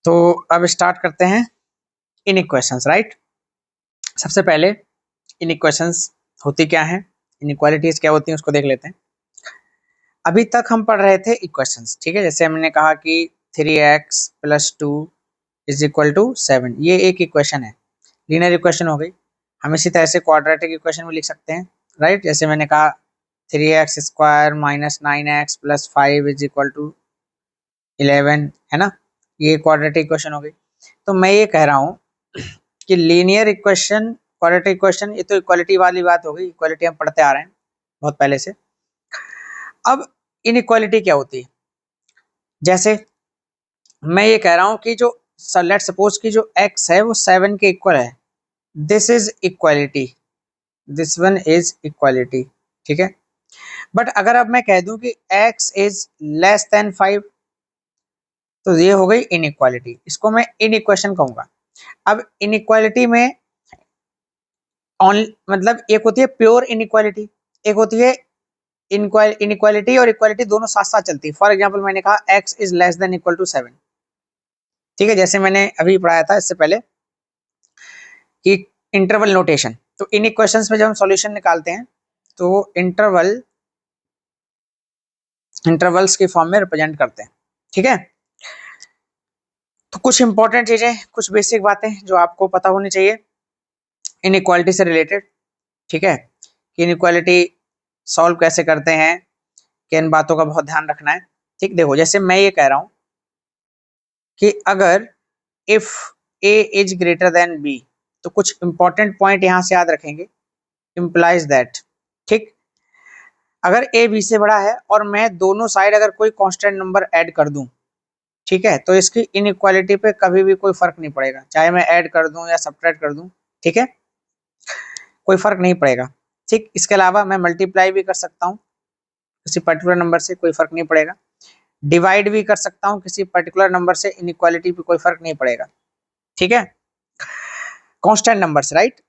तो अब स्टार्ट करते हैं इनइक्वेशंस, राइट। सबसे पहले इनइक्वेशंस होती क्या है, इनइक्वालिटीज क्या होती हैं उसको देख लेते हैं। अभी तक हम पढ़ रहे थे इक्वेशंस, ठीक है। जैसे हमने कहा कि 3x + 2 = 7, ये एक इक्वेशन है, लीनियर इक्वेशन हो गई। हम इसी तरह से क्वाड्रेटिक इक्वेशन भी लिख सकते हैं, राइट। जैसे मैंने कहा 3x² - 9x + 5 = 11, है ना, ये क्वाड्रेटिक इक्वेशन हो गई। तो मैं ये कह रहा हूँ कि लीनियर इक्वेशन, क्वाड्रेटिक इक्वेशन, ये तो इक्वालिटी वाली बात हो गई, इक्वालिटी हम पढ़ते आ रहे हैं बहुत पहले से। अब इनइक्वालिटी क्या होती है, जैसे मैं ये कह रहा हूं कि जो लेट सपोज कि जो x है वो 7 के इक्वल है, this is equality, this one is equality, ठीक है। बट अगर अब मैं कह दूं कि x इज << 5, तो ये हो गई इनइक्वालिटी, इसको मैं इनइक्वेशन कहूंगा। अब इनइक्वालिटी में मतलब एक होती है प्योर इनइक्वालिटी, एक होती है इनइक्वालिटी और इक्वालिटी दोनों साथ साथ चलती है। फॉर एग्जांपल मैंने कहा x इज << 7, ठीक है। जैसे मैंने अभी पढ़ाया था इससे पहले कि इंटरवल नोटेशन, तो इन इक्वेशंस में जब हम सॉल्यूशन निकालते हैं तो इंटरवल्स की फॉर्म में रिप्रेजेंट करते हैं, ठीक है। तो कुछ इंपॉर्टेंट चीजें, कुछ बेसिक बातें जो आपको पता होनी चाहिए इनइक्वालिटी से रिलेटेड, ठीक है। कि इनइक्वालिटी सॉल्व कैसे करते हैं, किन बातों का बहुत ध्यान रखना है, ठीक। देखो जैसे मैं ये कह रहा हूं कि अगर if a is greater then b, तो कुछ इंपॉर्टेंट पॉइंट यहां से याद रखेंगे, इंप्लाइज दैट, ठीक। अगर a b से बड़ा है और मैं दोनों साइड अगर कोई कांस्टेंट नंबर ऐड कर दूं, ठीक है, तो इसकी इनइक्वालिटी पे कभी भी कोई फर्क नहीं पड़ेगा, चाहे मैं ऐड कर दूं या सब्ट्रैक्ट कर दूं, ठीक है, कोई फर्क नहीं पड़ेगा, ठीक। इसके अलावा मैं मल्टीप्लाई भी कर सकता हूं किसी पर्टिकुलर नंबर से, कोई फर्क नहीं पड़ेगा। डिवाइड भी कर सकता हूं किसी पर्टिकुलर नंबर से, इनइक्वालिटी पे कोई फर्क नहीं पड़ेगा, ठीक है। Constant numbers, right.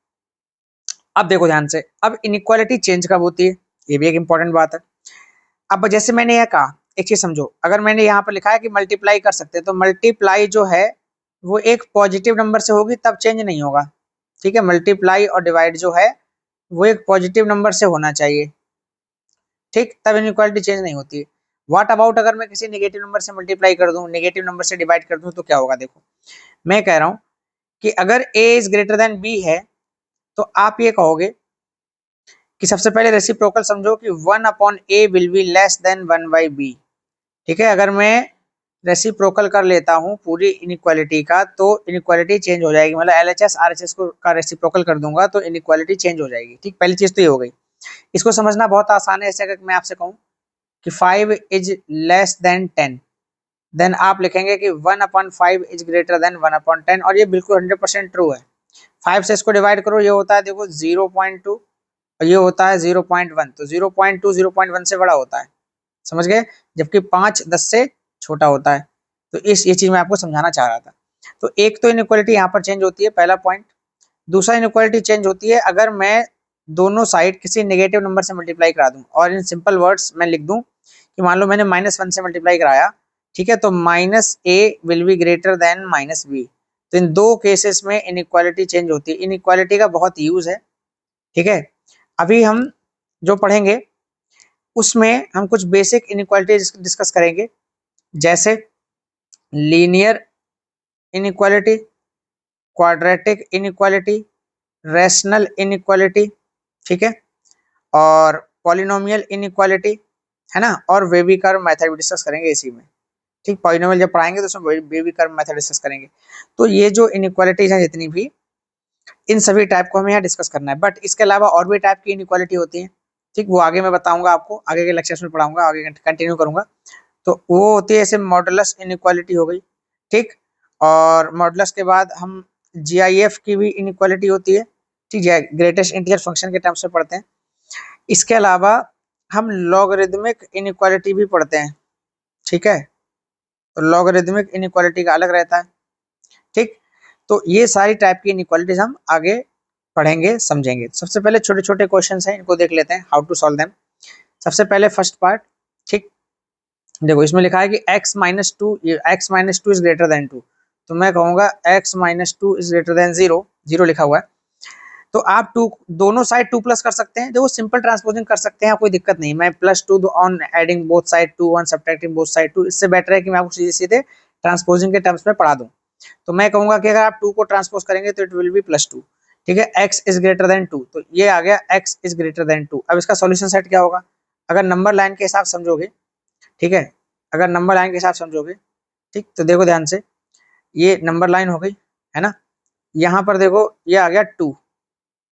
अब देखो ध्यान से, अब इनइक्वालिटी चेंज कब होती है, ये भी एक इंपॉर्टेंट बात है। अब जैसे मैंने यह कहा, एक चीज समझो, अगर मैंने यहाँ पर लिखा है कि मल्टीप्लाई कर सकते हैं, तो मल्टीप्लाई जो है वो एक पॉजिटिव नंबर से होगी तब चेंज नहीं होगा, ठीक है। मल्टीप्लाई और डिवाइड जो है वो एक पॉजिटिव नंबर से होना चाहिए, ठीक, तब इनइक्वालिटी चेंज नहीं होती है। व्हाट अबाउट अगर मैं किसी नेगेटिव नंबर से मल्टीप्लाई कर दूं, नेगेटिव नंबर से डिवाइड कर दूं, तो क्या होगा। देखो मैं कह रहा हूं कि अगर a is greater then b है, तो आप ये कहोगे कि सबसे पहले रेसिप्रोकल समझो कि 1/a will be less than 1/b, ठीक है। अगर मैं रेसिप्रोकल कर लेता हूं पूरी इनइक्वालिटी का, तो इनइक्वालिटी चेंज हो जाएगी, मतलब LHS RHS को का रेसिप्रोकल कर दूंगा तो इनइक्वालिटी चेंज हो जाएगी, ठीक। पहली चीज तो ये हो गई, इसको समझना बहुत आसान है। ऐसे अगर मैं आपसे कहूं कि 5 इज लेस देन 10, देन आप लिखेंगे कि 1/5 इज ग्रेटर देन 1/10, और ये बिल्कुल 100% ट्रू है। 5 से इसको डिवाइड करो, ये होता है देखो 0.2, और ये होता है 0.1, तो 0.2 0.1 से बड़ा होता है, समझ गए, जबकि 5 10 से छोटा होता है। तो ये चीज मैं आपको समझाना चाह रहा था। तो एक तो इनइक्वालिटी यहाँ पर चेंज होती है, पहला पॉइंट। दूसरा इनइक्वालिटी चेंज होती है अगर मैं दोनों साइड किसी नेगेटिव नंबर से मल्टीप्लाई करा दूं, और इन सिंपल वर्ड्स मैं लिख दूं कि मान लो मैंने -1 से मल्टीप्लाई कराया, ठीक है, तो -a will be greater than -b। तो इन दो केसेस में इनइक्वालिटी चेंज होती है। इनइक्वालिटी का बहुत यूज है, ठीक है। अभी हम जो पढ़ेंगे उसमें हम कुछ बेसिक इनइक्वालिटी डिस्कस करेंगे, जैसे linear inequality, quadratic inequality, rational inequality, ठीक है, और पॉलिनोमियल इनइक्वालिटी, है ना, और वेवी कर्व मेथड भी डिस्कस करेंगे इसी में, ठीक। पॉलिनोमियल जब पढ़ाएंगे तो उसमें वेवी कर्व मेथड डिस्कस करेंगे। तो ये जो इनइक्वालिटीज हैं जितनी भी, इन सभी टाइप को हमें यहाँ डिस्कस करना है। बट इसके अलावा और भी टाइप की इनइक्वालिटी होती है, ठीक, वो आगे मैं बताऊंगा आपको, आगे के लेक्चर्स में पढ़ाऊंगा, आगे कंटिन्यू करूंगा। तो वो होती है जैसे मॉडुलस इनइक्वालिटी हो गई, ठीक। और मॉडुलस के बाद हम GIF की भी इनइक्वालिटी होती है, ठीक है, ग्रेटेस्ट इंटीजर फंक्शन के टर्म्स में पढ़ते हैं। इसके अलावा हम लॉगरिदमिक इनइक्वालिटी भी पढ़ते हैं, ठीक है। तो लॉगरिदमिक इनइक्वालिटी का अलग रहता है, ठीक। तो ये सारी टाइप की इनइक्वालिटीज हम आगे पढ़ेंगे, समझेंगे। सबसे पहले छोटे छोटे क्वेश्चंस हैं, इनको देख लेते हैं, हाउ टू सॉल्व देम। सबसे पहले फर्स्ट पार्ट, ठीक। देखो इसमें लिखा है कि x - 2 इज ग्रेटर देन 2, तो मैं कहूँगा x minus two is greater then 0, 0 लिखा हुआ है। तो आप टू दोनों साइड 2 प्लस कर सकते हैं, देखो सिंपल ट्रांसपोजिंग कर सकते हैं, कोई दिक्कत नहीं। मैं +2 on adding both side 2 on subtracting both side 2, इससे बेटर है कि मैं आपको सीधे सीधे ट्रांसपोजिंग के टर्म्स में पढ़ा दूं। तो मैं कहूंगा कि अगर आप 2 को ट्रांसपोज करेंगे तो इट विल बी +2, ठीक है। x इज ग्रेटर देन 2, तो ये आ गया x इज ग्रेटर देन 2। अब इसका सॉल्यूशन सेट क्या होगा, अगर नंबर लाइन के हिसाब समझोगे, ठीक है, अगर नंबर लाइन के हिसाब समझोगे, ठीक, तो देखो ध्यान से, ये नंबर लाइन हो गई, है ना, यहाँ पर देखो ये आ गया 2,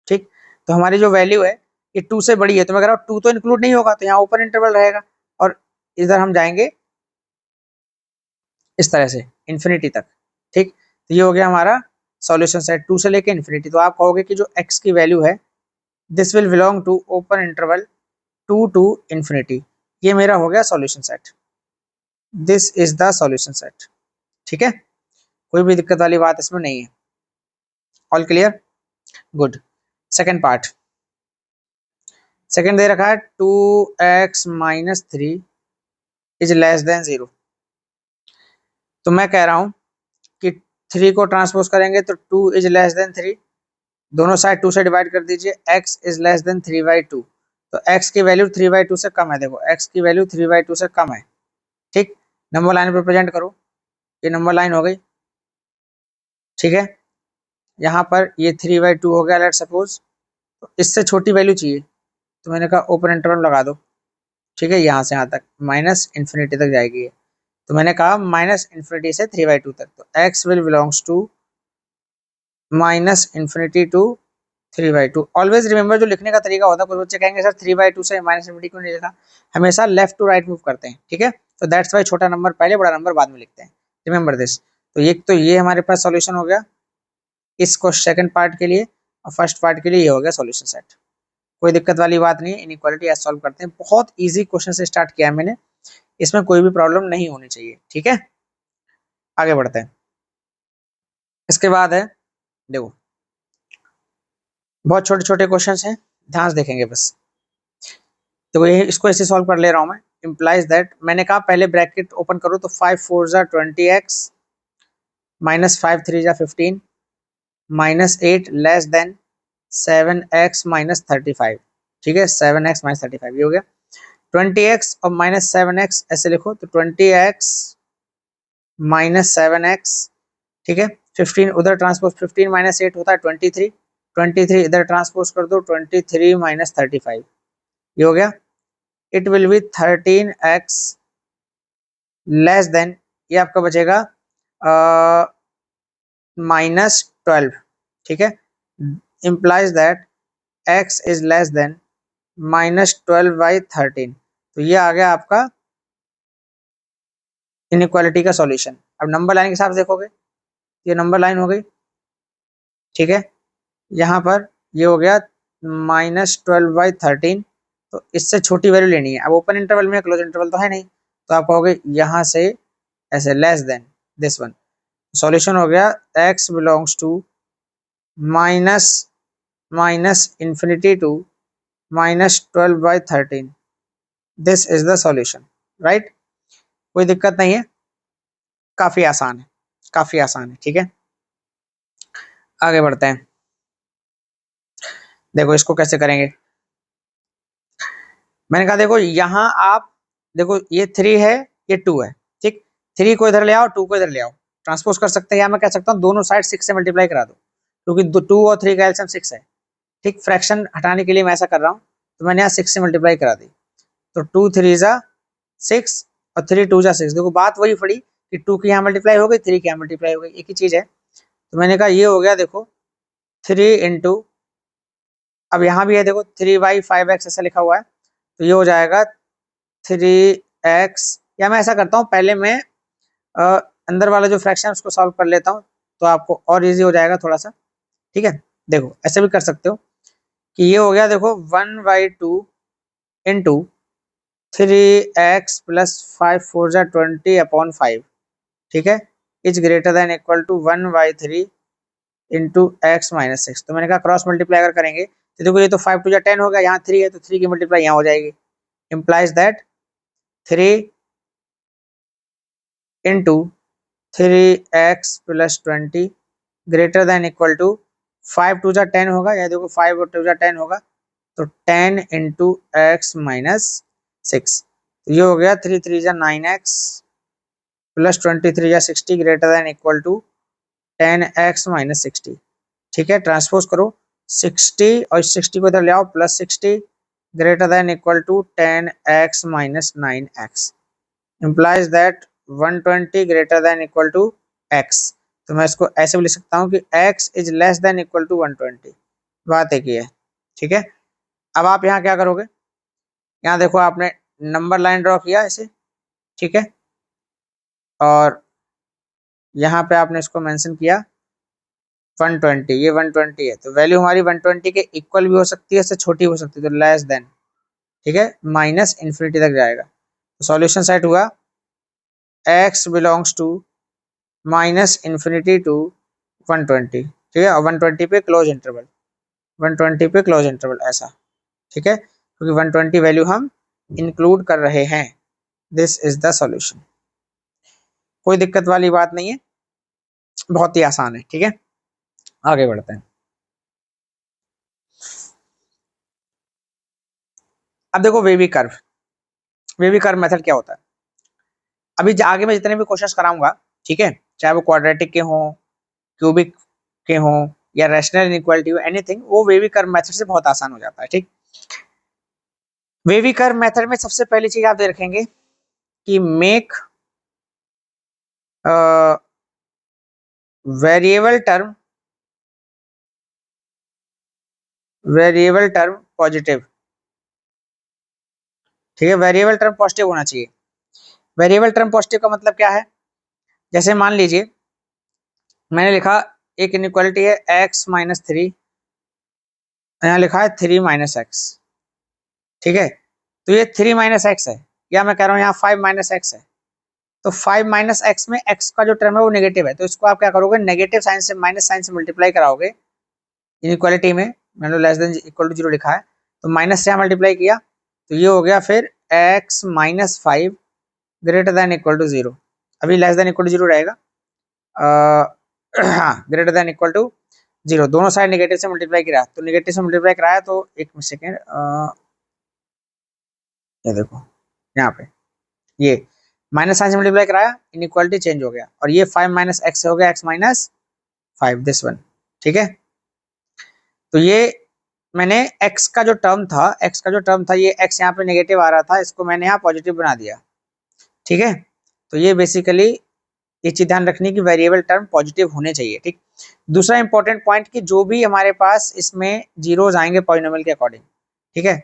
ठीक, तो हमारी जो वैल्यू है ये 2 से बड़ी है, तो मैं कह रहा हूँ 2 तो इंक्लूड नहीं होगा, तो यहाँ ओपन इंटरवल रहेगा, और इधर हम जाएंगे इस तरह से इन्फिनिटी तक, ठीक। तो ये हो गया हमारा सॉल्यूशन सेट 2 से लेके इन्फिनिटी। तो आप कहोगे कि जो x की वैल्यू है this will belong to open interval 2 to infinity, ये मेरा हो गया solution set, this is the solution set, ठीक है, कोई भी दिक्कत वाली बात इसमें नहीं है, all clear, good. Second part, second दे रखा है 2x minus 3 is less then 0। तो मैं कह रहा हूं कि 3 को ट्रांसपोज करेंगे तो 2 इज लेस देन 3, दोनों साइड 2 से डिवाइड कर दीजिए, x इज लेस देन 3/2, तो x की वैल्यू 3/2 से कम है, देखो x की वैल्यू 3/2 से कम है, ठीक। नंबर लाइन पर प्रेजेंट करो, ये नंबर लाइन हो गई, ठीक है, यहाँ पर ये 3/2 हो गया लेट सपोज, तो इससे छोटी वैल्यू चाहिए, तो मैंने कहा ओपन इंटरवल लगा दो, ठीक है, यहाँ से यहाँ तक माइनस इन्फिनिटी तक जाएगी, तो मैंने कहा माइनस इन्फिनिटी से 3/2 तक, तो x will belongs to minus infinity to 3/2। Always remember जो लिखने का तरीका होता है, कुछ बच्चे कहेंगे सर 3/2 से माइनस इन्फिनिटी क्यों नहीं लिखा, हमेशा लेफ्ट टू राइट मूव करते हैं, ठीक है, तो दैट्स वाई छोटा नंबर पहले बड़ा नंबर बाद में लिखते हैं, रिमेंबर दिस। तो ये हमारे पास सॉल्यूशन हो गया इसको सेकंड पार्ट के लिए, और फर्स्ट पार्ट के लिए ये हो गया सॉल्यूशन सेट, कोई दिक्कत वाली बात नहीं, इनइक्वालिटी ऐसे सॉल्व करते हैं, बहुत इजी क्वेश्चन से स्टार्ट किया है मैंने, इसमें कोई भी प्रॉब्लम नहीं होनी चाहिए, ठीक है। आगे बढ़ते हैं, इसके बाद है, देखो बहुत छोटे छोटे क्वेश्चन हैं, ध्यान से देखेंगे बस। तो ये इसको ऐसे सॉल्व कर ले रहा हूं मैं, इम्प्लाइज दैट, मैंने कहा पहले ब्रैकेट ओपन करो, तो 5 4 जा 20x माइनस 5 3 जा 15 minus 8 less than 7x minus 35, ठीक है, 7x माइनस 35 ये हो गया। 20x और माइनस 7x ऐसे लिखो, तो 20x माइनस 7x, ठीक है, 15 उधर ट्रांसपोज, 15 माइनस 8 होता है 23, 23 इधर ट्रांसपोज कर दो, 23 माइनस 35 ये हो गया। It will be 13x less than, ये आपका बचेगा -12, ठीक है, implies that x is less than -12/13, तो ये आ गया आपका इनइक्वालिटी का सॉल्यूशन। अब नंबर लाइन के हिसाब से देखोगे, ये नंबर लाइन हो गई, ठीक है, यहाँ पर ये हो गया -12/13, तो इससे छोटी वैल्यू लेनी है। अब ओपन इंटरवल में क्लोज इंटरवल तो है नहीं, तो आप कहोगे यहाँ से ऐसे less than this one, solution हो गया x belongs to minus infinity to -12/13, this is the solution, right, कोई दिक्कत नहीं है, काफी आसान है, काफी आसान है, ठीक है। आगे बढ़ते हैं, देखो इसको कैसे करेंगे, मैंने कहा देखो यहाँ आप देखो ये 3 है ये 2 है, ठीक, 3 को इधर ले आओ 2 को इधर ले आओ, ट्रांसपोज कर सकते हैं, या मैं कह सकता हूँ दोनों साइड 6 से मल्टीप्लाई करा दो, क्योंकि 2 और 3 का एलसीएम 6 है, ठीक, फ्रैक्शन हटाने के लिए मैं ऐसा कर रहा हूँ, तो मैंने यहाँ 6 से मल्टीप्लाई करा दी, तो 2 3 जा 6 और 3 2 जा 6, देखो बात वही पड़ी कि 2 की यहाँ मल्टीप्लाई हो गई 3 की यहाँ मल्टीप्लाई हो गई, एक ही चीज है, तो मैंने कहा ये हो गया देखो 3 इंटू, अब यहाँ भी है देखो 3/5x ऐसा लिखा हुआ है, तो ये हो जाएगा 3x, या मैं ऐसा करता हूँ पहले मैं अंदर वाला जो फ्रैक्शन है उसको सॉल्व कर लेता हूँ, तो आपको और इजी हो जाएगा थोड़ा सा, ठीक है। देखो ऐसे भी कर सकते हो कि ये हो गया देखो 1/2 इंटू 3x प्लस 5 4 जा 20/5, ठीक है, is greater than equal to 1/3 into x minus 6, तो मैंने कहा क्रॉस मल्टीप्लाई अगर करेंगे तो देखो ये तो 5 2 जा 10 हो गया, यहाँ 3 है तो 3 की मल्टीप्लाई यहाँ हो जाएगी, implies that 3 into 3x plus 20 greater than equal to 5 to जा 10 होगा, या देखो 5 और 2 जा 10 होगा, तो 10 इंटू एक्स माइनस 6, तो ये हो गया 3 3 जा 9x प्लस 23 जा 60 greater than equal to 10x minus 60। ठीक है, ट्रांसपोज करो 60 और 60 को इधर ले आओ, plus 60 greater than equal to 10x minus 9x implies that 120 greater than equal to x। तो मैं इसको ऐसे भी लिख सकता हूँ कि x is less than equal to 120। बात एक ही है। ठीक है, अब आप यहाँ क्या करोगे, यहाँ देखो आपने नंबर लाइन ड्रॉ किया ऐसे, ठीक है, और यहाँ पे आपने इसको मेंशन किया 120, ये 120 है, तो वैल्यू हमारी 120 के इक्वल भी हो सकती है, इससे छोटी हो सकती है, तो लेस देन, ठीक है, माइनस इन्फिनिटी तक जाएगा। तो सॉल्यूशन सेट हुआ x belongs to minus infinity to 120, ठीक है, और 120 पे क्लोज इंटरवल, 120 पे क्लोज इंटरवल ऐसा, ठीक है, क्योंकि 120 वैल्यू हम इंक्लूड कर रहे हैं। This is the solution. कोई दिक्कत वाली बात नहीं है, बहुत ही आसान है। ठीक है, आगे बढ़ते हैं। अब देखो wavy curve, wavy curve method क्या होता है। अभी आगे मैं जितने भी क्वेश्चंस कराऊंगा, ठीक है, चाहे वो क्वाड्रेटिक के हों, क्यूबिक के हों, या रैशनल इनइक्वालिटी हो, एनीथिंग, वो वेवी कर्व मेथड से बहुत आसान हो जाता है। ठीक, वेवी कर्व मेथड में सबसे पहली चीज आप देखेंगे कि मेक वेरिएबल टर्म पॉजिटिव। ठीक है, वेरिएबल टर्म पॉजिटिव होना चाहिए। वेरिएबल टर्म पॉजिटिव का मतलब क्या है, जैसे मान लीजिए मैंने लिखा एक इनइक्वालिटी है x माइनस 3, यहाँ लिखा है 3 माइनस एक्स। ठीक है, तो ये 3 माइनस एक्स है, या मैं कह रहा हूँ यहाँ 5 माइनस एक्स है, तो 5 माइनस एक्स में x का जो टर्म है वो नेगेटिव है, तो इसको आप क्या करोगे, नेगेटिव साइन से माइनस साइन से मल्टीप्लाई कराओगे इनइक्वालिटी में, मान लो लेस देन इक्वल टू 0 लिखा है, तो माइनस से मल्टीप्लाई किया, तो ये हो गया फिर x minus 5 greater than equal to 0। अभी लेस देन इक्वल टू 0 रहेगा, हाँ, ग्रेटर देन इक्वल टू 0, दोनों साइड नेगेटिव से मल्टीप्लाई किया, तो नेगेटिव से मल्टीप्लाई कराया, तो एक सेकेंड, ये देखो यहाँ पे ये माइनस साइन से मल्टीप्लाई कराया, इनइक्वालिटी चेंज हो गया, और ये 5 माइनस एक्स हो गया x माइनस 5, दिस वन। ठीक है, तो ये मैंने x का जो टर्म था, ये x यहाँ पे नेगेटिव आ रहा था, इसको मैंने यहाँ पॉजिटिव बना दिया। ठीक है, तो ये बेसिकली ये चीज ध्यान रखनी कि वेरिएबल टर्म पॉजिटिव होने चाहिए। ठीक, दूसरा इंपॉर्टेंट पॉइंट कि जो भी हमारे पास इसमें जीरोज आएंगे पॉलिनोमियल के अकॉर्डिंग, ठीक है,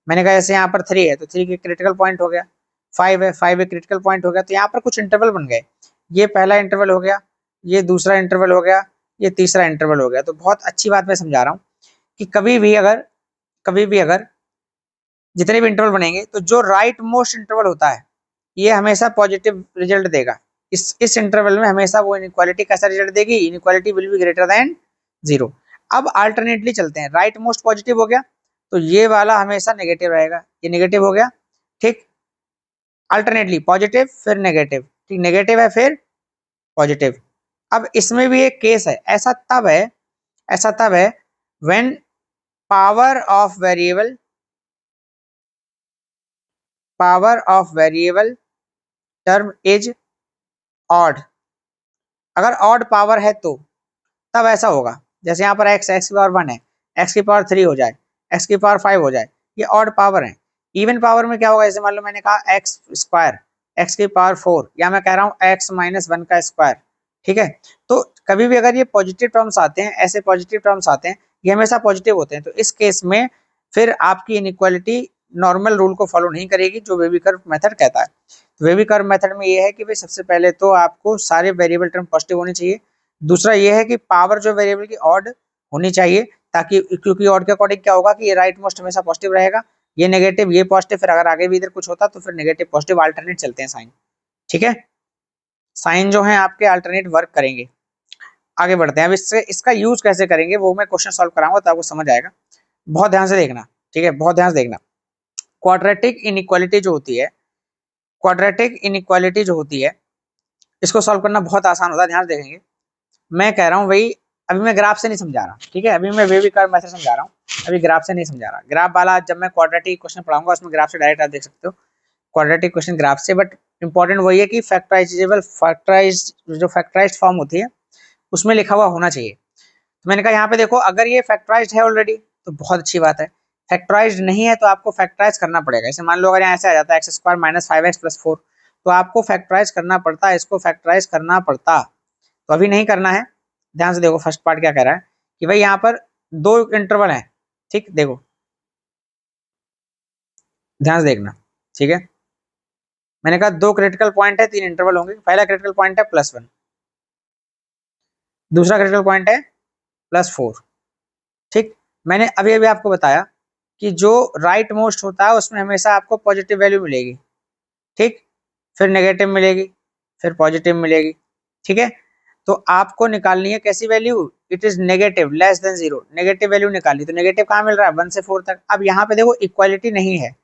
मैंने कहा जैसे यहाँ पर 3 है, तो 3 के क्रिटिकल पॉइंट हो गया, 5 है, 5 एक क्रिटिकल पॉइंट हो गया, तो यहाँ पर कुछ इंटरवल बन गए, ये पहला इंटरवल हो गया, ये दूसरा इंटरवल हो गया, ये तीसरा इंटरवल हो गया। तो बहुत अच्छी बात मैं समझा रहा हूँ कि कभी भी अगर जितने भी इंटरवल बनेंगे, तो जो राइट मोस्ट इंटरवल होता है ये हमेशा पॉजिटिव रिजल्ट देगा। इस इंटरवल में हमेशा वो इनइक्वालिटी कैसा रिजल्ट देगी, inequality will be greater than 0। अब अल्टरनेटली चलते हैं, राइट मोस्ट पॉजिटिव हो गया, तो ये वाला हमेशा नेगेटिव रहेगा, ये नेगेटिव हो गया। ठीक, अल्टरनेटली पॉजिटिव फिर नेगेटिव, ठीक, नेगेटिव है फिर पॉजिटिव। अब इसमें भी एक केस है, ऐसा तब है when power of variable term is odd. अगर ऑड पावर है तो तब ऐसा होगा, जैसे यहाँ पर x की पावर 1 है, x की पावर 3 हो जाए, x की पावर 5 हो जाए, ये ऑड पावर है। इवन पावर में क्या होगा, जैसे मान लो मैंने कहा x स्क्वायर, x की पावर 4, या मैं कह रहा हूँ x माइनस 1 का स्क्वायर। ठीक है, तो कभी भी अगर ये पॉजिटिव टर्म्स आते हैं, ऐसे पॉजिटिव टर्म्स आते हैं, ये हमेशा पॉजिटिव होते हैं, तो इस केस में फिर आपकी इनइक्वालिटी नॉर्मल रूल को फॉलो नहीं करेगी जो वेवी कर्व मेथड कहता है। तो वेवी कर्व मेथड में ये है कि भाई सबसे पहले तो आपको सारे वेरिएबल टर्म पॉजिटिव होने चाहिए, दूसरा ये है कि पावर जो वेरिएबल की ऑड होनी चाहिए, ताकि क्योंकि ऑड के अकॉर्डिंग क्या होगा कि ये राइट मोस्ट हमेशा पॉजिटिव रहेगा, ये नेगेटिव ये पॉजिटिव, फिर अगर आगे भी इधर कुछ होता तो फिर नेगेटिव पॉजिटिव अल्टरनेट चलते हैं साइन। ठीक है, साइन जो है आपके अल्टरनेट वर्क करेंगे। आगे बढ़ते हैं, अब इसका यूज कैसे करेंगे वो मैं क्वेश्चन सॉल्व कराऊंगा तो आपको समझ आएगा, बहुत ध्यान से देखना। ठीक है, बहुत ध्यान से देखना। क्वाड्रेटिक इनइक्वालिटी जो होती है, इसको सॉल्व करना बहुत आसान होता है, ध्यान से देखेंगे। मैं कह रहा हूँ भाई, अभी मैं ग्राफ से नहीं समझा रहा, ठीक है, अभी मैं वेवी कर्व मेथड समझा रहा हूँ, अभी ग्राफ से नहीं समझा रहा। ग्राफ वाला जब मैं क्वाड्रेटिक क्वेश्चन पढ़ाऊंगा उसमें ग्राफ से डायरेक्ट आप देख सकते हो, क्वाड्रेटिक क्वेश्चन ग्राफ से। बट इंपॉर्टेंट वही है कि जो फैक्टराइज्ड फॉर्म होती है उसमें लिखा हुआ होना चाहिए। तो मैंने कहा यहाँ पे देखो, अगर ये फैक्टराइज्ड है ऑलरेडी तो बहुत अच्छी बात है, फैक्टराइज्ड नहीं है तो आपको फैक्टराइज करना पड़ेगा। जैसे मान लो अगर यहाँ ऐसे आ जाता है एक्स स्क्वायर माइनस 5x+4, तो आपको फैक्टराइज करना पड़ता है, इसको फैक्टराइज करना पड़ता। तो अभी नहीं करना है। ध्यान से देखो फर्स्ट पार्ट क्या कह रहा है कि भाई यहाँ पर दो इंटरवल है, ठीक, देखो ध्यान से देखना, ठीक है। मैंने कहा दो क्रिटिकल पॉइंट है, तीन इंटरवल होंगे। पहला क्रिटिकल पॉइंट है +1, दूसरा क्रिटिकल पॉइंट है +4, ठीक। मैंने अभी अभी आपको बताया कि जो राइट मोस्ट होता है उसमें हमेशा आपको पॉजिटिव वैल्यू मिलेगी, ठीक, फिर नेगेटिव मिलेगी, फिर पॉजिटिव मिलेगी, ठीक है। तो आपको निकालनी है कैसी value, it is negative less than 0, negative value निकालनी। तो नेगेटिव कहाँ मिल रहा है, 1 से 4 तक। अब यहाँ पे देखो इक्वालिटी नहीं है,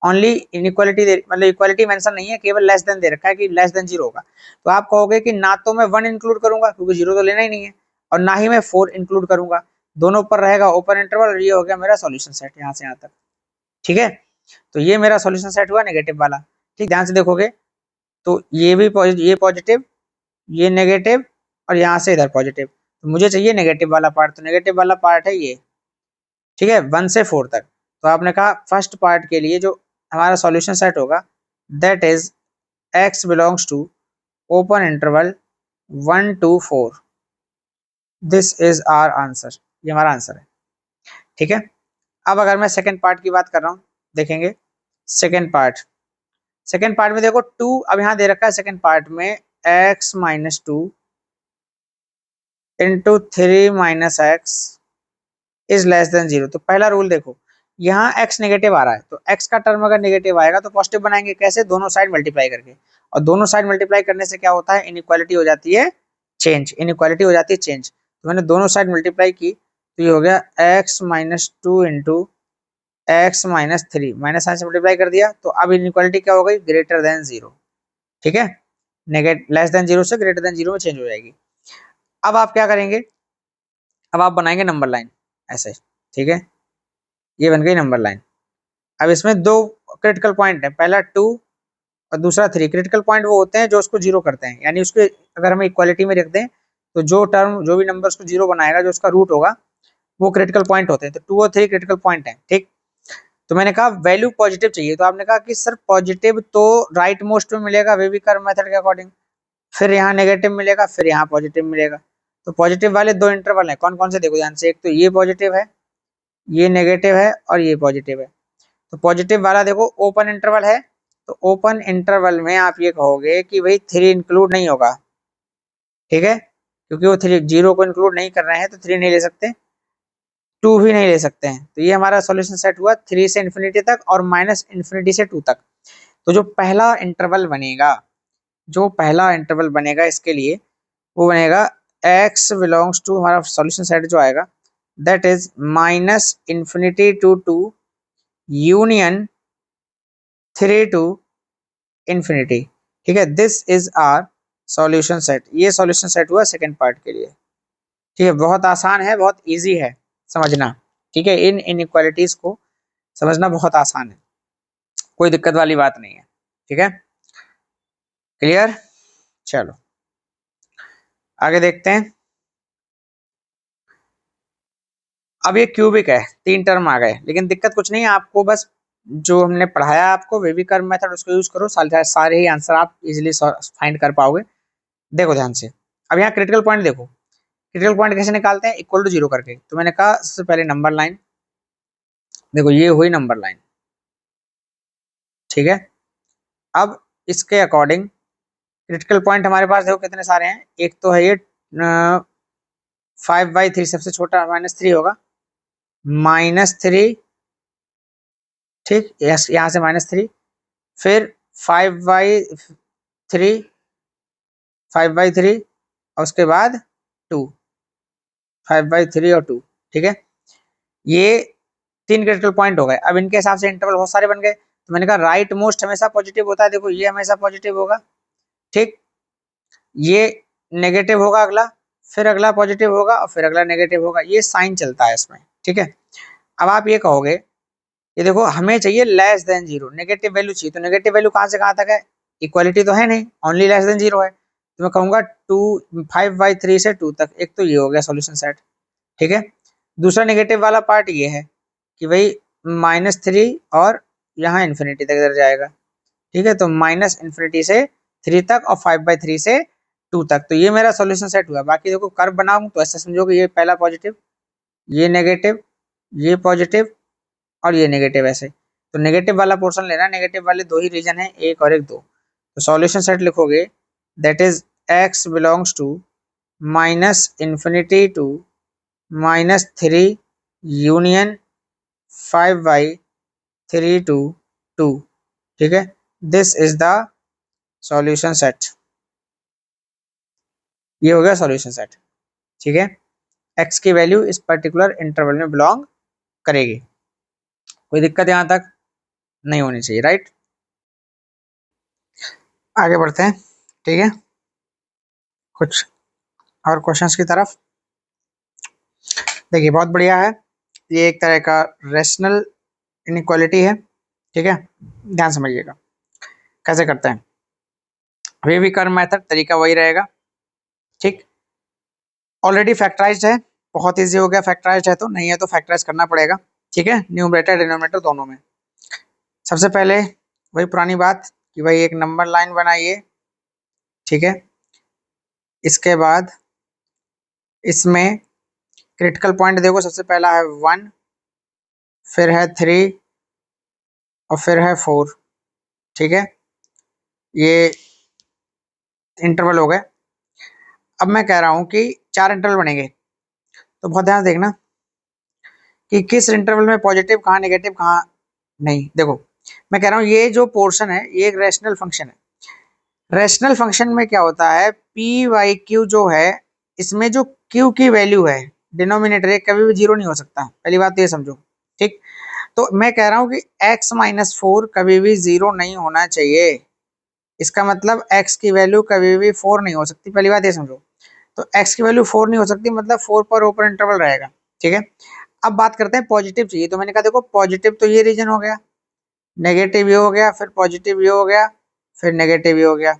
ओनली इनइक्वालिटी मतलब इक्वालिटी मेंशन नहीं है, केवल लेस देन दे रखा है कि लेस देन 0 होगा। तो आप कहोगे कि ना तो मैं 1 इंक्लूड करूंगा क्योंकि 0 तो लेना ही नहीं है, और ना ही मैं 4 इंक्लूड करूंगा, दोनों ऊपर रहेगा ओपन इंटरवल, और ये हो गया मेरा सॉल्यूशन सेट यहाँ से यहाँ तक, ठीक है। तो ये मेरा सॉल्यूशन सेट हुआ नेगेटिव वाला, ठीक। ध्यान से देखोगे तो ये भी ये पॉजिटिव, ये नेगेटिव, और यहाँ से इधर पॉजिटिव। तो मुझे चाहिए नेगेटिव वाला पार्ट, तो नेगेटिव वाला पार्ट है ये, ठीक है, 1 से 4 तक। तो आपने कहा फर्स्ट पार्ट के लिए जो हमारा सॉल्यूशन सेट होगा that is x belongs to open interval 1 to 4, this is our answer, ये हमारा आंसर है, ठीक है। अब अगर मैं सेकेंड पार्ट की बात कर रहा हूँ, देखेंगे सेकेंड पार्ट में देखो 2, अब यहाँ दे रखा है सेकेंड पार्ट में x-2 into 3 - x is less then 0। तो पहला रूल देखो, यहाँ x नेगेटिव आ रहा है, तो x का टर्म अगर नेगेटिव आएगा तो पॉजिटिव बनाएंगे, कैसे, दोनों साइड मल्टीप्लाई करके। और दोनों साइड मल्टीप्लाई करने से क्या होता है, इनइक्वालिटी हो जाती है चेंज, इनइक्वालिटी हो जाती है चेंज। तो मैंने दोनों साइड मल्टीप्लाई की, तो ये हो गया x-2 into x-3, minus sign से मल्टीप्लाई कर दिया। तो अब इनइक्वालिटी क्या हो गई, ग्रेटर देन 0, ठीक है, लेस देन 0 से ग्रेटर देन 0 में चेंज हो जाएगी। अब आप क्या करेंगे, अब आप बनाएंगे नंबर लाइन ऐसे, ठीक है, ये बन गई नंबर लाइन। अब इसमें दो क्रिटिकल पॉइंट है, पहला 2 और दूसरा 3। क्रिटिकल पॉइंट वो होते हैं जो उसको 0 करते हैं, यानी उसके अगर हम इक्वालिटी में रख दें तो जो टर्म जो भी नंबर उसको 0 बनाएगा, जो उसका रूट होगा, वो क्रिटिकल पॉइंट होते हैं। तो 2 और 3 क्रिटिकल पॉइंट है, ठीक। तो मैंने कहा वैल्यू पॉजिटिव चाहिए, तो आपने कहा कि सर पॉजिटिव तो राइट मोस्ट में मिलेगा वेवी कर्व मेथड के अकॉर्डिंग, फिर यहाँ नेगेटिव मिलेगा, फिर यहाँ पॉजिटिव मिलेगा। तो पॉजिटिव वाले दो इंटरवल हैं, कौन कौन से देखो ध्यान से, एक तो ये पॉजिटिव है, ये नेगेटिव है, और ये पॉजिटिव है। तो पॉजिटिव वाला देखो ओपन इंटरवल है, तो ओपन इंटरवल में आप ये कहोगे कि भाई 3 इंक्लूड नहीं होगा, ठीक है, क्योंकि वो 3 0 को इंक्लूड नहीं कर रहे हैं तो 3 नहीं ले सकते, 2 भी नहीं ले सकते हैं। तो ये हमारा सॉल्यूशन सेट हुआ 3 से इन्फिनिटी तक और -इन्फिनिटी से 2 तक। तो जो पहला इंटरवल बनेगा, जो पहला इंटरवल बनेगा इसके लिए वो बनेगा x बिलोंग्स टू, हमारा सॉल्यूशन सेट जो आएगा that is -infinity to 2 union 3 to infinity, ठीक है, this is our solution set. ये सॉल्यूशन सेट हुआ सेकंड पार्ट के लिए, ठीक है। बहुत आसान है, बहुत इजी है समझना, ठीक है, इन इनइक्वालिटीज को समझना बहुत आसान है, कोई दिक्कत वाली बात नहीं है, ठीक है, क्लियर। चलो आगे देखते हैं। अब ये क्यूबिक है, 3 टर्म आ गए, लेकिन दिक्कत कुछ नहीं है, आपको बस जो हमने पढ़ाया आपको वेवी कर्व मेथड उसको यूज करो, सारे ही आंसर आप इजीली फाइंड कर पाओगे। देखो ध्यान से, अब यहाँ क्रिटिकल पॉइंट देखो, क्रिटिकल पॉइंट कैसे निकालते हैं, इक्वल टू 0 करके। तो मैंने कहा सबसे पहले नंबर लाइन, देखो ये हुई नंबर लाइन, ठीक है। अब इसके अकॉर्डिंग क्रिटिकल पॉइंट हमारे पास देखो कितने सारे हैं, एक तो है ये 5/3, सबसे छोटा -3 होगा, -3, ठीक, यहाँ से -3, फिर 5/3, 5/3, और उसके बाद 2, 5/3 और 2, ठीक है। ये 3 क्रिटिकल पॉइंट हो गए। अब इनके हिसाब से इंटरवल बहुत सारे बन गए, तो मैंने कहा राइट मोस्ट हमेशा पॉजिटिव होता है, देखो ये हमेशा पॉजिटिव होगा, ठीक। ये नेगेटिव होगा अगला, फिर अगला पॉजिटिव होगा और फिर अगला नेगेटिव होगा, ये साइन चलता है इसमें, ठीक है। अब आप ये कहोगे, ये देखो हमें चाहिए less than zero, negative value चाहिए, तो नेगेटिव वैल्यू कहाँ से कहाँ तक है, इक्वालिटी तो है नहीं, ओनली लेस देन जीरो है, तो मैं कहूंगा 5/3 से 2 तक। एक तो ये हो गया सॉल्यूशन सेट, ठीक है। दूसरा नेगेटिव वाला पार्ट ये है कि भाई -3 और यहाँ इन्फिनिटी तक इधर जाएगा, ठीक है, तो -इन्फिनिटी से 3 तक और 5/3 से 2 तक, तो ये मेरा सॉल्यूशन सेट हुआ। बाकी देखो कर्व बनाऊं तो ऐसा समझो कि ये पहला पॉजिटिव, ये नेगेटिव, ये पॉजिटिव और ये नेगेटिव, ऐसे। तो नेगेटिव वाला पोर्शन लेना, नेगेटिव वाले दो ही रीजन है, एक और एक दो। तो सॉल्यूशन सेट लिखोगे that is x belongs to -infinity to -3 union 5/3 to 2, ठीक है। This is the solution set, ये हो गया सॉल्यूशन सेट, ठीक है। x की वैल्यू इस पर्टिकुलर इंटरवल में बिलोंग करेगी, कोई दिक्कत यहां तक नहीं होनी चाहिए, राइट। आगे बढ़ते हैं, ठीक है, कुछ और क्वेश्चंस की तरफ। देखिए बहुत बढ़िया है, ये एक तरह का रेशनल इनइक्वालिटी है, ठीक है, ध्यान समझिएगा कैसे करते हैं। वे भी कर्व मेथड, तरीका वही रहेगा, ठीक। ऑलरेडी फैक्टराइज्ड है, बहुत इजी हो गया, फैक्टराइज्ड है तो, नहीं है तो फैक्टराइज करना पड़ेगा, ठीक है, न्यूमरेटर डिनोमिनेटर दोनों में। सबसे पहले वही पुरानी बात कि भाई एक नंबर लाइन बनाइए, ठीक है, इसके बाद इसमें क्रिटिकल पॉइंट देखो, सबसे पहला है 1, फिर है 3 और फिर है 4, ठीक है, ये इंटरवल हो गए। अब मैं कह रहा हूं कि 4 इंटरवल बनेंगे, तो बहुत ध्यान से देखना कि किस इंटरवल में पॉजिटिव कहाँ, नेगेटिव कहाँ नहीं। देखो मैं कह रहा हूँ ये जो पोर्शन है ये एक रैशनल फंक्शन है, रैशनल फंक्शन में क्या होता है, p/q जो है, इसमें जो q की वैल्यू है डिनोमिनेटर, एक कभी भी जीरो नहीं हो सकता, पहली बात तो ये समझो, ठीक। तो मैं कह रहा हूँ कि x-4 कभी भी जीरो नहीं होना चाहिए, इसका मतलब x की वैल्यू कभी भी 4 नहीं हो सकती, पहली बात ये समझो। तो x की वैल्यू 4 नहीं हो सकती, मतलब 4 पर ऊपर इंटरवल रहेगा, ठीक है। अब बात करते हैं पॉजिटिव चाहिए, तो मैंने कहा देखो पॉजिटिव तो ये रीजन हो गया, नेगेटिव ये हो गया, फिर पॉजिटिव ये हो गया, फिर नेगेटिव ये हो गया,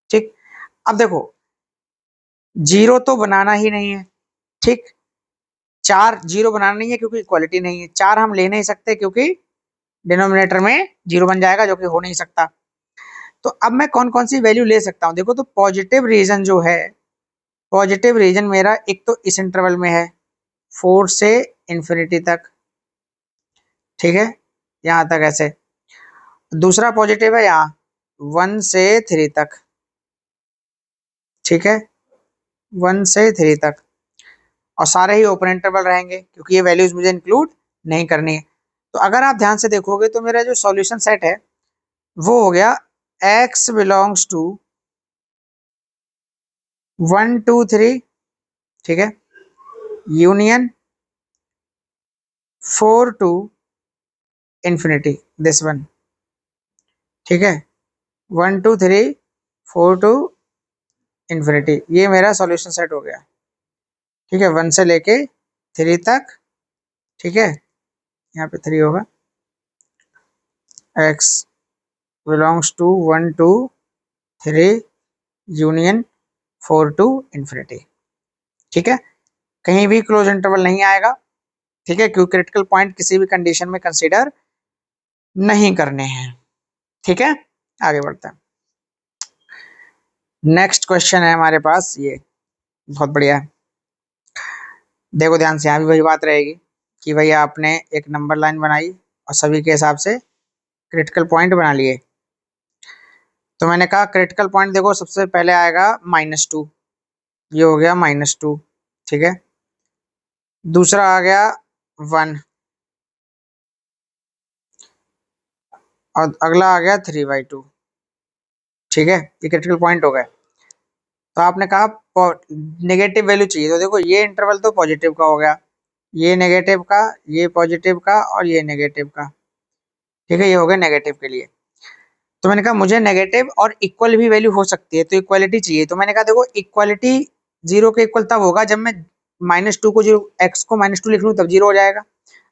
ठीक। अब देखो जीरो तो बनाना ही नहीं है, ठीक, 4 जीरो बनाना नहीं है क्योंकि इक्वालिटी नहीं है, 4 हम ले नहीं सकते क्योंकि डिनोमिनेटर में जीरो बन जाएगा, जो कि हो नहीं सकता। तो अब मैं कौन कौन सी वैल्यू ले सकता हूँ, देखो तो पॉजिटिव रीजन जो है, पॉजिटिव रीजन मेरा एक तो इस इंटरवल में है 4 से इन्फिनिटी तक, ठीक है, यहाँ तक ऐसे। दूसरा पॉजिटिव है यहाँ 1 से 3 तक, ठीक है, 1 से 3 तक, और सारे ही ओपन इंटरवल रहेंगे क्योंकि ये वैल्यूज मुझे इंक्लूड नहीं करनी है। तो अगर आप ध्यान से देखोगे तो मेरा जो सॉल्यूशन सेट है वो हो गया x बिलोंग्स टू 1 2 3, ठीक है, union 4 to infinity, this one, ठीक है, 1 2 3 4 टू इन्फिनिटी, ये मेरा सॉल्यूशन सेट हो गया, ठीक है, 1 से लेके 3 तक, ठीक है, यहाँ पे 3 होगा, x belongs to 1 2 3 union 4 to infinity, ठीक है, कहीं भी क्लोज इंटरवल नहीं आएगा, ठीक है, क्योंकि क्रिटिकल पॉइंट किसी भी कंडीशन में कंसीडर नहीं करने हैं, ठीक है। आगे बढ़ते हैं, नेक्स्ट क्वेश्चन है हमारे पास, ये बहुत बढ़िया है, देखो ध्यान से, यहाँ भी वही बात रहेगी कि भैया आपने एक नंबर लाइन बनाई और सभी के हिसाब से क्रिटिकल पॉइंट बना लिए। तो मैंने कहा क्रिटिकल पॉइंट देखो सबसे पहले आएगा -2, ये हो गया -2, ठीक है, दूसरा आ गया 1 और अगला आ गया 3/2, ठीक है, ये क्रिटिकल पॉइंट हो गए। तो आपने कहा नेगेटिव वैल्यू चाहिए, तो देखो ये इंटरवल तो पॉजिटिव का हो गया, ये नेगेटिव का, ये पॉजिटिव का और ये नेगेटिव का, ठीक है, ये हो गया नेगेटिव के लिए। तो मैंने कहा मुझे नेगेटिव और इक्वल भी वैल्यू हो सकती है, तो इक्वालिटी चाहिए। तो मैंने कहा देखो इक्वालिटी 0 के इक्वल तब होगा जब मैं -2 को 0 x को -2 लिख लूँ तब 0 हो जाएगा,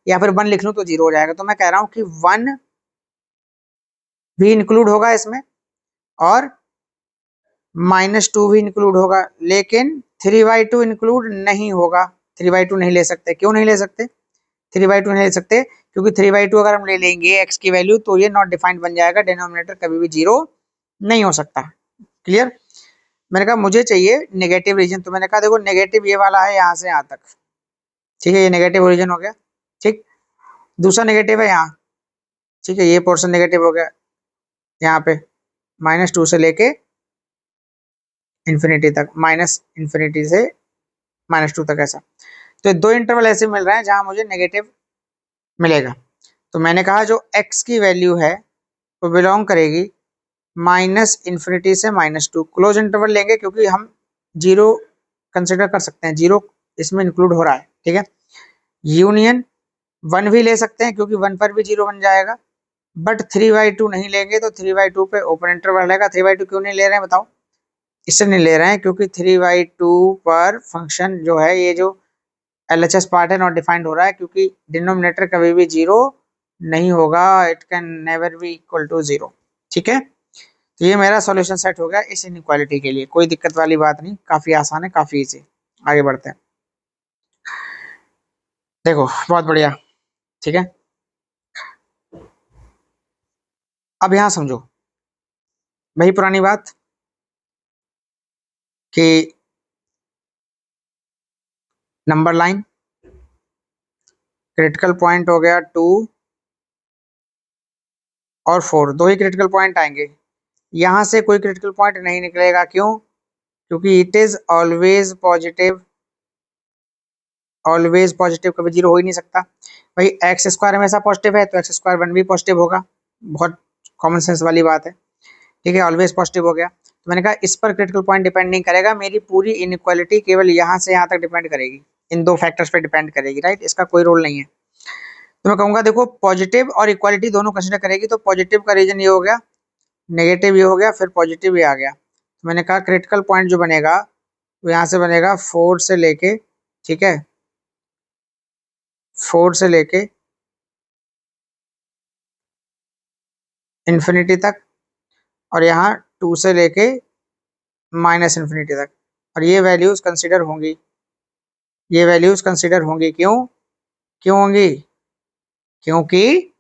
या फिर 1 लिख लूँ तो 0 हो जाएगा। तो मैं कह रहा हूँ कि 1 भी इंक्लूड होगा इसमें और -2 भी इंक्लूड होगा, लेकिन 3/2 इंक्लूड नहीं होगा। 3/2 नहीं ले सकते। क्यों नहीं ले सकते? 3/2 नहीं ले सकते क्योंकि 3/2 अगर हम ले लेंगे x की वैल्यू तो ये नॉट डिफाइंड बन जाएगा, डिनोमिनेटर कभी भी 0 नहीं हो सकता। क्लियर? मैंने कहा मुझे चाहिए नेगेटिव रीजन, तो मैंने कहा देखो नेगेटिव ये वाला है यहाँ से यहाँ तक, ठीक है, ये नेगेटिव रीजन हो गया। ठीक, दूसरा नेगेटिव है यहाँ, ठीक है, ये पोर्शन नेगेटिव हो गया यहाँ पे -2 से लेके इन्फिनिटी तक, -इन्फिनिटी से -2 तक, ऐसा। तो दो इंटरवल ऐसे मिल रहे हैं जहां मुझे नेगेटिव मिलेगा। तो मैंने कहा जो x की वैल्यू है वो बिलोंग करेगी -इन्फिनिटी से -2। क्लोज इंटरवल लेंगे क्योंकि हम 0 कंसिडर कर सकते हैं, 0 इसमें इंक्लूड हो रहा है, ठीक है। यूनियन 1 भी ले सकते हैं क्योंकि 1 पर भी 0 बन जाएगा, बट 3/2 नहीं लेंगे। तो 3/2 पे ओपन इंटरवल रहेगा। 3/2 क्यों नहीं ले रहे हैं बताओ? इससे नहीं ले रहे हैं क्योंकि 3/2 पर फंक्शन जो है, ये जो LHS पार्ट है, नॉट डिफाइंड हो रहा है क्योंकि डिनोमिनेटर कभी भी 0 नहीं होगा, it can never be equal to 0। ठीक है, तो ये मेरा सॉल्यूशन सेट हो गया इस इनइक्वालिटी के लिए। कोई दिक्कत वाली बात नहीं, काफी आसान है, काफी इजी। आगे बढ़ते हैं। देखो बहुत बढ़िया, ठीक है। अब यहां समझो वही पुरानी बात कि नंबर लाइन, क्रिटिकल पॉइंट हो गया 2 और 4, दो ही क्रिटिकल पॉइंट आएंगे। यहां से कोई क्रिटिकल पॉइंट नहीं निकलेगा। क्यों? क्योंकि it is always positive, always positive, कभी 0 हो ही नहीं सकता। भाई एक्स स्क्वायर हमेशा पॉजिटिव है तो एक्स स्क्वायर 1 भी पॉजिटिव होगा, बहुत कॉमन सेंस वाली बात है, ठीक है, ऑलवेज पॉजिटिव हो गया। तो मैंने कहा इस पर क्रिटिकल पॉइंट डिपेंड नहीं करेगा, मेरी पूरी इनइक्वालिटी केवल यहाँ से यहाँ तक डिपेंड करेगी, इन दो फैक्टर्स पे डिपेंड करेगी, राइट। इसका कोई रोल नहीं है। तो मैं कहूँगा देखो पॉजिटिव और इक्वालिटी दोनों कंसिडर करेगी, तो पॉजिटिव का रीजन ये हो गया, नेगेटिव ये हो गया, फिर पॉजिटिव ये आ गया। तो मैंने कहा क्रिटिकल पॉइंट जो बनेगा वो यहाँ से बनेगा 4 से लेके, ठीक है, 4 से लेके इन्फिनिटी तक, और यहाँ 2 से लेके -इन्फिनिटी तक। और ये वैल्यूज कंसिडर होंगी, ये वैल्यूज कंसिडर होंगी। क्यों? क्यों होंगी? क्योंकि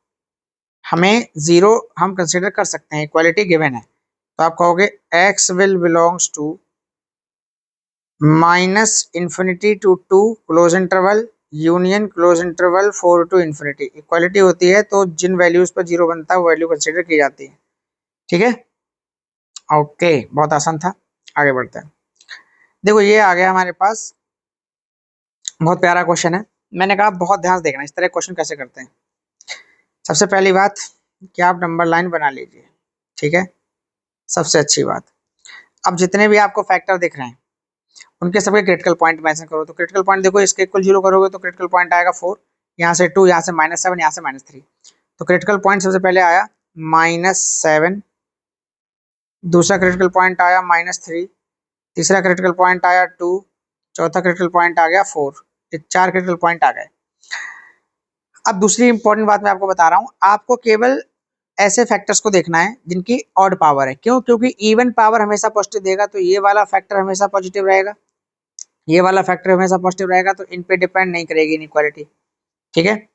हमें 0 हम कंसिडर कर सकते हैं, इक्वालिटी गिवन है। तो आप कहोगे x will belongs to -infinity to 2 close interval union close interval 4 to infinity. Equality होती है तो जिन वैल्यूज पर 0 बनता है वो वैल्यू कंसिडर की जाती है, ठीक है। ओके, बहुत आसान था। आगे बढ़ते हैं। देखो ये आ गया हमारे पास, बहुत प्यारा क्वेश्चन है। मैंने कहा बहुत ध्यान से देखना इस तरह क्वेश्चन कैसे करते हैं। सबसे पहली बात कि आप नंबर लाइन बना लीजिए, ठीक है, सबसे अच्छी बात। अब जितने भी आपको फैक्टर दिख रहे हैं उनके सबके क्रिटिकल पॉइंट मेंशन करो। तो क्रिटिकल पॉइंट देखो, इसके इक्वल 0 करोगे तो क्रिटिकल पॉइंट आएगा 4, यहाँ से 2, यहाँ से -7, यहाँ से -3। तो क्रिटिकल पॉइंट सबसे पहले आया -7, दूसरा क्रिटिकल पॉइंट आया -3, तीसरा क्रिटिकल पॉइंट आया 2, चौथा क्रिटिकल पॉइंट आ गया 4। ये 4 क्रिटिकल पॉइंट आ गए। अब दूसरी इंपॉर्टेंट बात मैं आपको बता रहा हूँ, आपको केवल ऐसे फैक्टर्स को देखना है जिनकी ऑड पावर है। क्यों? क्योंकि इवन पावर हमेशा पॉजिटिव देगा, तो ये वाला फैक्टर हमेशा पॉजिटिव रहेगा, ये वाला फैक्टर हमेशा पॉजिटिव रहेगा, तो इन पे डिपेंड नहीं करेगी इनइक्वालिटी, ठीक है,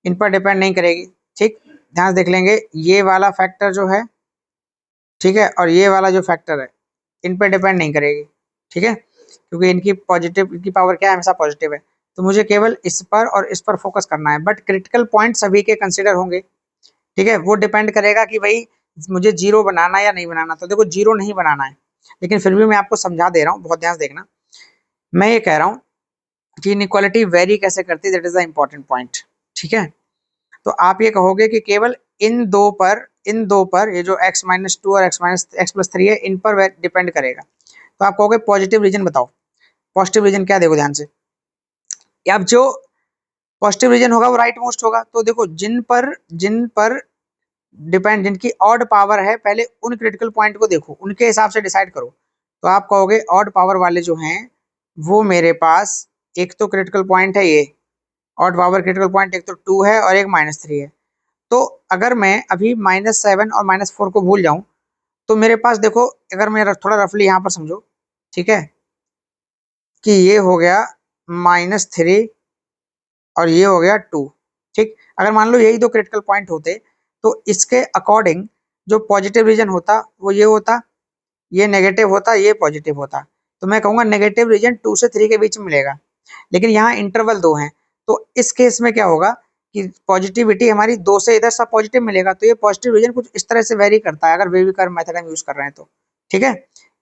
इन पर डिपेंड नहीं करेगी। ठीक, ध्यान से देख लेंगे, ये वाला फैक्टर जो है, ठीक है, और ये वाला जो फैक्टर है, इन पर डिपेंड नहीं करेगी, ठीक है, क्योंकि इनकी पॉजिटिव, इनकी पावर क्या है, हमेशा पॉजिटिव है। तो मुझे केवल इस पर और इस पर फोकस करना है, बट क्रिटिकल पॉइंट सभी के कंसिडर होंगे, ठीक है। वो डिपेंड करेगा कि भाई मुझे 0 बनाना या नहीं बनाना। तो देखो 0 नहीं बनाना है, लेकिन फिर भी मैं आपको समझा दे रहा हूँ, बहुत ध्यान से देखना। मैं ये कह रहा हूँ कि इनइक्वालिटी वेरी कैसे करती है, that is the important point, ठीक है। तो आप ये कहोगे कि केवल इन दो पर ये जो x-2 और x+3 है, इन पर डिपेंड करेगा। तो आप कहोगे पॉजिटिव रीजन बताओ। पॉजिटिव रीजन क्या? देखो ध्यान से, अब जो पॉजिटिव रीजन होगा वो राइट मोस्ट होगा। तो देखो जिन पर डिपेंड, जिनकी ऑड पावर है, पहले उन क्रिटिकल पॉइंट को देखो, उनके हिसाब से डिसाइड करो। तो आप कहोगे ऑड पावर वाले जो हैं वो मेरे पास, एक तो क्रिटिकल पॉइंट है ये ऑड पावर क्रिटिकल पॉइंट, एक तो 2 है और एक -3 है। तो अगर मैं अभी -7 और -4 को भूल जाऊं, तो मेरे पास देखो, अगर मैं थोड़ा रफली यहाँ पर समझो, ठीक है, कि ये हो गया -3 और ये हो गया 2। ठीक, अगर मान लो यही दो क्रिटिकल पॉइंट होते, तो इसके अकॉर्डिंग जो पॉजिटिव रीजन होता वो ये होता, ये नेगेटिव होता, ये पॉजिटिव होता। तो मैं कहूंगा नेगेटिव रीजन 2 से 3 के बीच में मिलेगा। लेकिन यहाँ इंटरवल 2 हैं, तो इस केस में क्या होगा कि पॉजिटिविटी हमारी 2 से इधर सब पॉजिटिव मिलेगा, तो ये पॉजिटिव रीजन कुछ इस तरह से वेरी करता है अगर वेवी कर्व मेथड हम यूज कर रहे हैं तो। ठीक है,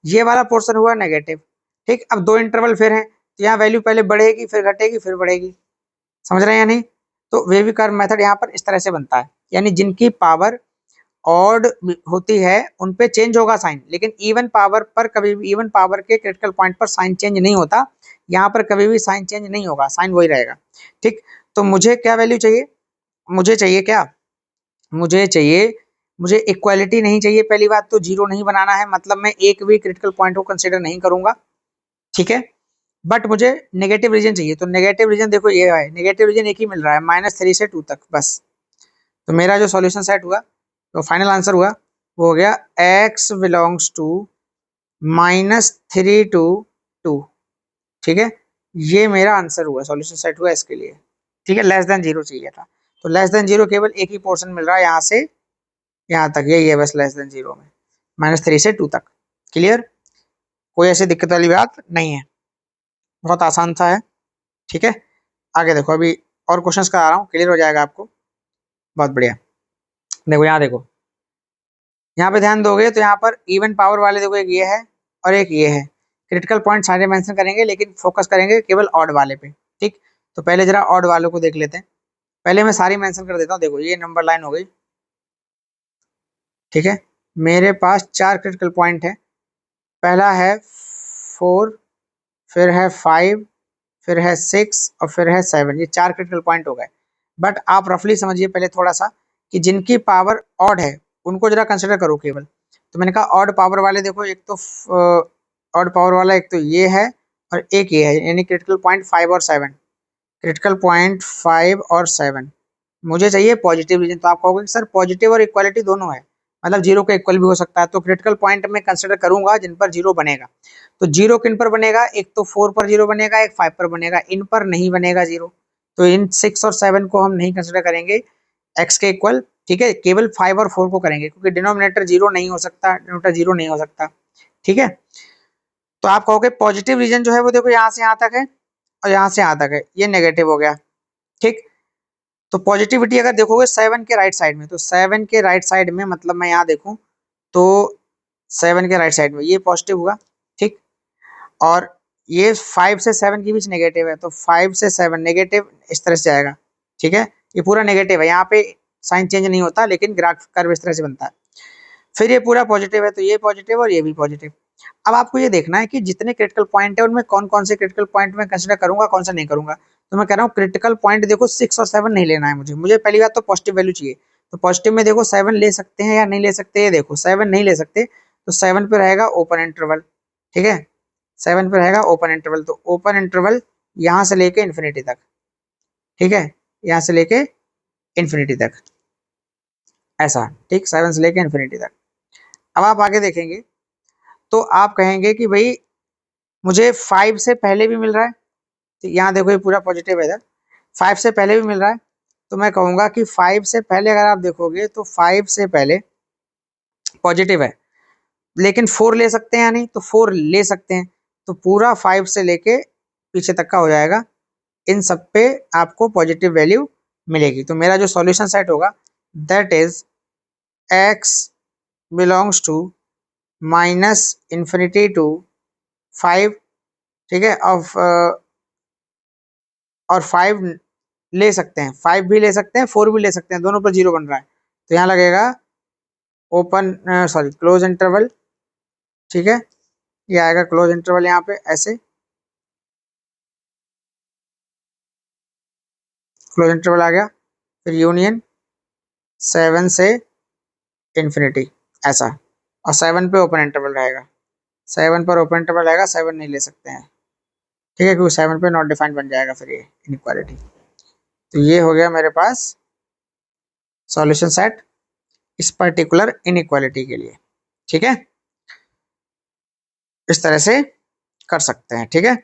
ये वाला पोर्शन हुआ नेगेटिव। ठीक, अब दो इंटरवल फिर हैं, तो यहाँ वैल्यू पहले बढ़ेगी फिर घटेगी फिर बढ़ेगी, समझ रहे हैं या नहीं? तो वेवी कर्व मेथड यहाँ पर इस तरह से बनता है, यानी जिनकी पावर ऑड होती है उन पे चेंज होगा साइन, लेकिन इवन पावर पर कभी भी, इवन पावर के क्रिटिकल पॉइंट पर साइन चेंज नहीं होता। यहाँ पर कभी भी साइन चेंज नहीं होगा, साइन वही रहेगा। ठीक, तो मुझे क्या वैल्यू चाहिए? मुझे चाहिए क्या? मुझे इक्वालिटी नहीं चाहिए। पहली बात तो जीरो नहीं बनाना है, मतलब मैं एक भी क्रिटिकल पॉइंट को कंसिडर नहीं करूंगा। ठीक है, बट मुझे नेगेटिव रीजन चाहिए। तो नेगेटिव रीजन देखो ये है, नेगेटिव रीजन एक ही मिल रहा है -3 से 2 तक बस। तो मेरा जो सॉल्यूशन सेट हुआ, तो फाइनल आंसर हुआ वो हो गया x बिलोंग्स टू -3 to 2। ठीक है, ये मेरा आंसर हुआ, सॉल्यूशन सेट हुआ इसके लिए। ठीक है, लेस देन जीरो चाहिए था, तो लेस देन जीरो केवल एक ही पोर्शन मिल रहा है यहाँ से यहाँ तक, यही है बस लेस देन जीरो में, -3 से 2 तक। क्लियर? कोई ऐसी दिक्कत वाली बात नहीं है, बहुत आसान सा है। ठीक है, आगे देखो, अभी और क्वेश्चंस करा रहा हूँ, क्लियर हो जाएगा आपको। बहुत बढ़िया, देखो यहाँ देखो, यहाँ पे ध्यान दोगे तो यहाँ पर इवन पावर वाले देखो, एक ये है और एक ये है। क्रिटिकल पॉइंट सारे मेंशन करेंगे लेकिन फोकस करेंगे केवल ऑड वाले पे। ठीक, तो पहले जरा ऑड वालों को देख लेते हैं। पहले मैं सारी मेंशन कर देता हूँ। देखो ये नंबर लाइन हो गई। ठीक है, मेरे पास 4 क्रिटिकल पॉइंट है। पहला है 4, फिर है 5, फिर है 6 और फिर है 7। ये 4 क्रिटिकल पॉइंट हो गए। बट आप रफली समझिए पहले थोड़ा सा, कि जिनकी पावर ऑड है उनको जरा कंसिडर करो केवल। तो मैंने कहा ऑड पावर वाले देखो, एक तो ऑड पावर वाला एक तो ये है और एक ये है, यानी क्रिटिकल पॉइंट 5 और 7। क्रिटिकल पॉइंट 5 और 7 मुझे चाहिए पॉजिटिव रीजन। तो आप कहोगे सर पॉजिटिव और इक्वालिटी दोनों है, मतलब जीरो का इक्वल भी हो सकता है। तो क्रिटिकल पॉइंट में कंसिडर करूंगा जिन पर जीरो बनेगा। तो जीरो किन पर बनेगा? एक तो 4 पर जीरो बनेगा, एक 5 पर बनेगा, इन पर नहीं बनेगा जीरो। तो इन 6 और 7 को हम नहीं कंसिडर करेंगे एक्स के इक्वल। ठीक है, केवल 5 और 4 को करेंगे, क्योंकि डिनोमिनेटर जीरो नहीं हो सकता, डिनोमिनेटर जीरो नहीं हो सकता। ठीक है, तो आप कहोगे पॉजिटिव रीजन जो है वो देखो यहाँ से यहाँ तक है और यहाँ से यहाँ तक है, ये नेगेटिव हो गया। ठीक, तो पॉजिटिविटी अगर देखोगे 7 के राइट साइड में, तो 7 के राइट साइड में मतलब मैं यहाँ देखूं तो 7 के राइट साइड में ये पॉजिटिव हुआ। ठीक, और ये 5 से 7 के बीच नेगेटिव है, तो 5 से 7 नेगेटिव इस तरह से आएगा। ठीक है, ये पूरा नेगेटिव है, यहाँ पे साइन चेंज नहीं होता, लेकिन ग्राफ कर्व इस तरह से बनता है। फिर ये पूरा पॉजिटिव है, तो ये पॉजिटिव और ये भी पॉजिटिव। अब आपको ये देखना है कि जितने क्रिटिकल पॉइंट है उनमें कौन कौन से क्रिटिकल पॉइंट में कंसिडर करूंगा, कौन सा नहीं करूंगा। तो मैं कह रहा हूँ क्रिटिकल पॉइंट देखो 6 और 7 नहीं लेना है मुझे पहली बात तो पॉजिटिव वैल्यू चाहिए। तो पॉजिटिव में देखो 7 ले सकते हैं या नहीं ले सकते, ये देखो 7 नहीं ले सकते, तो 7 पे रहेगा ओपन इंटरवल। ठीक है, 7 पे रहेगा ओपन इंटरवल, तो ओपन इंटरवल यहाँ से लेके इन्फिनिटी तक। ठीक है, यहाँ से लेके इन्फिनिटी तक, ऐसा। ठीक, 7 से लेके इन्फिनिटी तक। अब आप आगे देखेंगे तो आप कहेंगे कि भाई मुझे 5 से पहले भी मिल रहा है, तो यहाँ देखो ये पूरा पॉजिटिव है इधर, 5 से पहले भी मिल रहा है। तो मैं कहूँगा कि 5 से पहले अगर आप देखोगे तो 5 से पहले पॉजिटिव है, लेकिन 4 ले सकते हैं या नहीं? तो 4 ले सकते हैं, तो पूरा 5 से लेके पीछे तक का हो जाएगा, इन सब पे आपको पॉजिटिव वैल्यू मिलेगी। तो मेरा जो सॉल्यूशन सेट होगा that is x belongs to -∞ to 5। ठीक है, और 5 ले सकते हैं, 5 भी ले सकते हैं, 4 भी ले सकते हैं, दोनों पर जीरो बन रहा है। तो यहाँ लगेगा ओपन सॉरी क्लोज इंटरवल। ठीक है, ये आएगा क्लोज इंटरवल यहाँ पे ऐसे, क्लोज इंटरवल आ गया। फिर यूनियन 7 से इन्फिनिटी ऐसा, और 7 पे ओपन इंटरवल रहेगा। 7 पर ओपन इंटरवल रहेगा, 7 नहीं ले सकते हैं, ठीक है, क्योंकि 7 पे नॉट डिफाइंड बन जाएगा फिर ये इनइक्वालिटी। तो ये हो गया मेरे पास सॉल्यूशन सेट इस पर्टिकुलर इनइक्वालिटी के लिए, ठीक है। इस तरह से कर सकते हैं, ठीक है।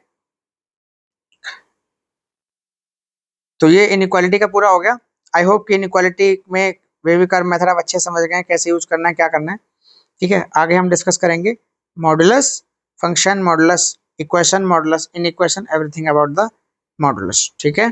तो ये इनइक्वालिटी का पूरा हो गया। आई होप कि इनइक्वालिटी में वेवी कर्व मेथड आप अच्छे समझ गए हैं, कैसे यूज करना है, क्या करना है, ठीक है। आगे हम डिस्कस करेंगे modulus, function modulus, equation modulus, in equation, everything about the modulus, ठीक है।